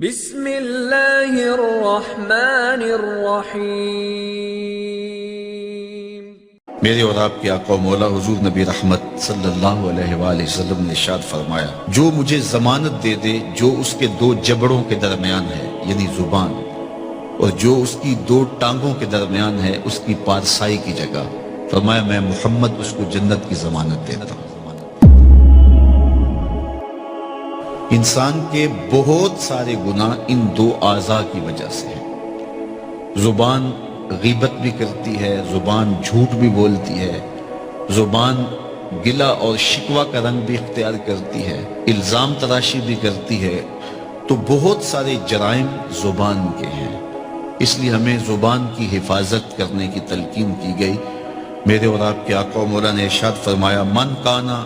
بسم اللہ الرحمن الرحیم۔ میرے اور آپ کے آقا و مولا حضور نبی رحمت صلی اللہ علیہ وآلہ وسلم نے ارشاد فرمایا، جو مجھے ضمانت دے دے جو اس کے دو جبڑوں کے درمیان ہے یعنی زبان، اور جو اس کی دو ٹانگوں کے درمیان ہے اس کی پارسائی کی جگہ، فرمایا میں محمد اس کو جنت کی ضمانت دیتا ہوں۔ انسان کے بہت سارے گناہ ان دو اعضاء کی وجہ سے ہیں۔ زبان غیبت بھی کرتی ہے، زبان جھوٹ بھی بولتی ہے، زبان گلہ اور شکوہ کا رنگ بھی اختیار کرتی ہے، الزام تراشی بھی کرتی ہے، تو بہت سارے جرائم زبان کے ہیں۔ اس لیے ہمیں زبان کی حفاظت کرنے کی تلقین کی گئی۔ میرے اور آپ کے آقا و مولا نے ارشاد فرمایا، من کانا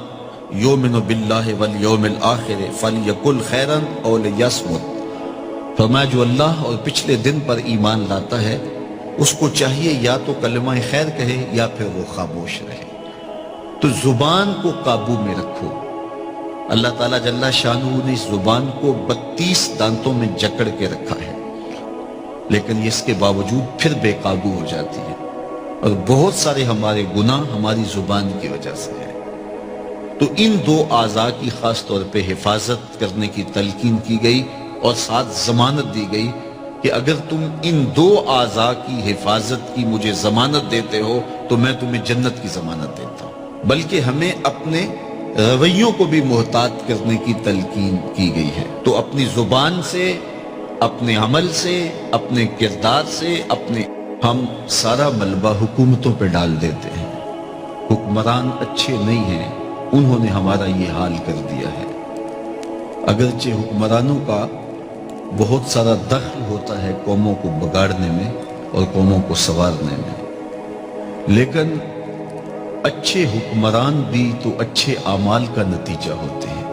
یؤمن باللہ والیوم الآخر فلیقل خیرا او لیصمت، فرمایا جو اللہ اور پچھلے دن پر ایمان لاتا ہے اس کو چاہیے یا تو کلمہ خیر کہے یا پھر وہ خاموش رہے۔ تو زبان کو قابو میں رکھو۔ اللہ تعالیٰ جل شانہ نے اس زبان کو 32 دانتوں میں جکڑ کے رکھا ہے، لیکن یہ اس کے باوجود پھر بے قابو ہو جاتی ہے، اور بہت سارے ہمارے گناہ ہماری زبان کی وجہ سے ہے۔ تو ان دو اعضاء کی خاص طور پہ حفاظت کرنے کی تلقین کی گئی، اور ساتھ ضمانت دی گئی کہ اگر تم ان دو اعضاء کی حفاظت کی مجھے ضمانت دیتے ہو تو میں تمہیں جنت کی ضمانت دیتا ہوں۔ بلکہ ہمیں اپنے رویوں کو بھی محتاط کرنے کی تلقین کی گئی ہے۔ تو اپنی زبان سے، اپنے عمل سے، اپنے کردار سے، ہم سارا ملبہ حکومتوں پہ ڈال دیتے ہیں۔ حکمران اچھے نہیں ہیں، انہوں نے ہمارا یہ حال کر دیا ہے۔ اگرچہ حکمرانوں کا بہت سارا دخل ہوتا ہے قوموں کو بگاڑنے میں اور قوموں کو سنوارنے میں، لیکن اچھے حکمران بھی تو اچھے اعمال کا نتیجہ ہوتے ہیں،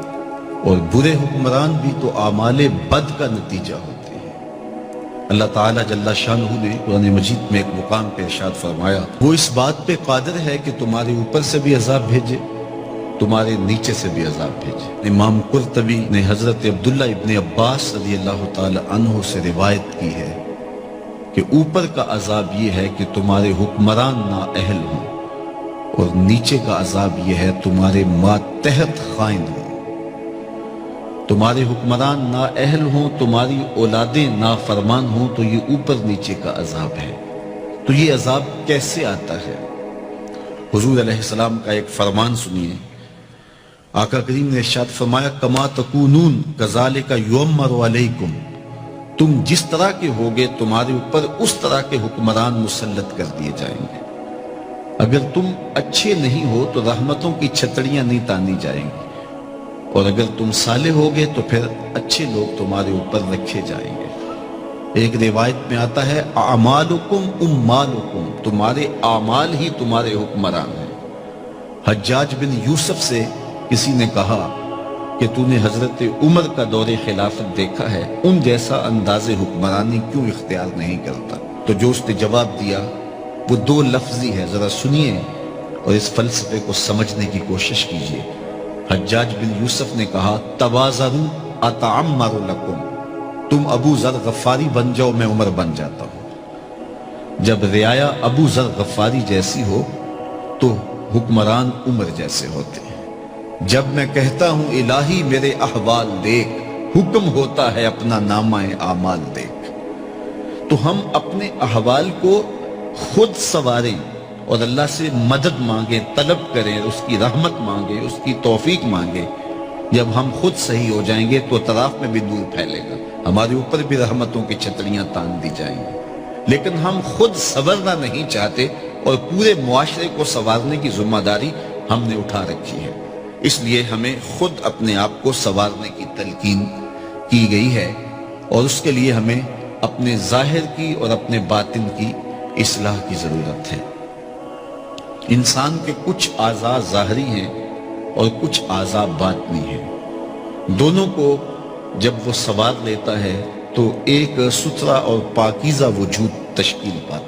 اور برے حکمران بھی تو اعمال بد کا نتیجہ ہوتے ہیں۔ اللہ تعالیٰ جل شانہ نے قرآن مجید میں ایک مقام پہ ارشاد فرمایا، وہ اس بات پہ قادر ہے کہ تمہارے اوپر سے بھی عذاب بھیجے، تمہارے نیچے سے بھی عذاب بھیجے۔ امام قرطبی نے حضرت عبداللہ ابن عباس رضی اللہ تعالی عنہ سے روایت کی ہے کہ اوپر کا عذاب یہ ہے کہ تمہارے حکمران نااہل ہوں، اور نیچے کا عذاب یہ ہے تمہارے ماتحت خائن ہوں۔ تمہارے حکمران نااہل ہوں، تمہاری اولادیں نافرمان ہوں، تو یہ اوپر نیچے کا عذاب ہے۔ تو یہ عذاب کیسے آتا ہے؟ حضور علیہ السلام کا ایک فرمان سنیے۔ آقا کریم نے ارشاد فرمایا، کما تکونون کذالک یؤمر علیکم، تم جس طرح کے ہوگے تمہارے اوپر اس طرح کے حکمران مسلط کر دیے جائیں گے۔ اگر تم اچھے نہیں ہو تو رحمتوں کی چھتریاں نہیں تانی جائیں گی، اور اگر تم صالح ہوگے تو پھر اچھے لوگ تمہارے اوپر رکھے جائیں گے۔ ایک روایت میں آتا ہے، اعمالکم امالکم، تمہارے اعمال ہی تمہارے حکمران ہیں۔ حجاج بن یوسف سے کسی نے کہا کہ تو نے حضرت عمر کا دور خلافت دیکھا ہے، ان جیسا انداز حکمرانی کیوں اختیار نہیں کرتا؟ تو جو اس نے جواب دیا وہ دو لفظی ہے، ذرا سنیے اور اس فلسفے کو سمجھنے کی کوشش کیجیے۔ حجاج بن یوسف نے کہا، تواضعوا اتعمر لکم، تم ابو ذر غفاری بن جاؤ میں عمر بن جاتا ہوں۔ جب رعایا ابو ذر غفاری جیسی ہو تو حکمران عمر جیسے ہوتے ہیں۔ جب میں کہتا ہوں الہی میرے احوال دیکھ، حکم ہوتا ہے اپنا نامہ اعمال دیکھ۔ تو ہم اپنے احوال کو خود سنواریں اور اللہ سے مدد مانگیں، طلب کریں، اس کی رحمت مانگیں، اس کی توفیق مانگیں۔ جب ہم خود صحیح ہو جائیں گے تو اطراف میں بھی نور پھیلے گا، ہمارے اوپر بھی رحمتوں کی چھتریاں تان دی جائیں گی۔ لیکن ہم خود سنورنا نہیں چاہتے، اور پورے معاشرے کو سنوارنے کی ذمہ داری ہم نے اٹھا رکھی ہے۔ اس لیے ہمیں خود اپنے آپ کو سنوارنے کی تلقین کی گئی ہے، اور اس کے لیے ہمیں اپنے ظاہر کی اور اپنے باطن کی اصلاح کی ضرورت ہے۔ انسان کے کچھ اعضاء ظاہری ہیں اور کچھ اعضاء باطنی ہیں۔ دونوں کو جب وہ سنوار لیتا ہے تو ایک ستھرا اور پاکیزہ وجود تشکیل پاتا ہے۔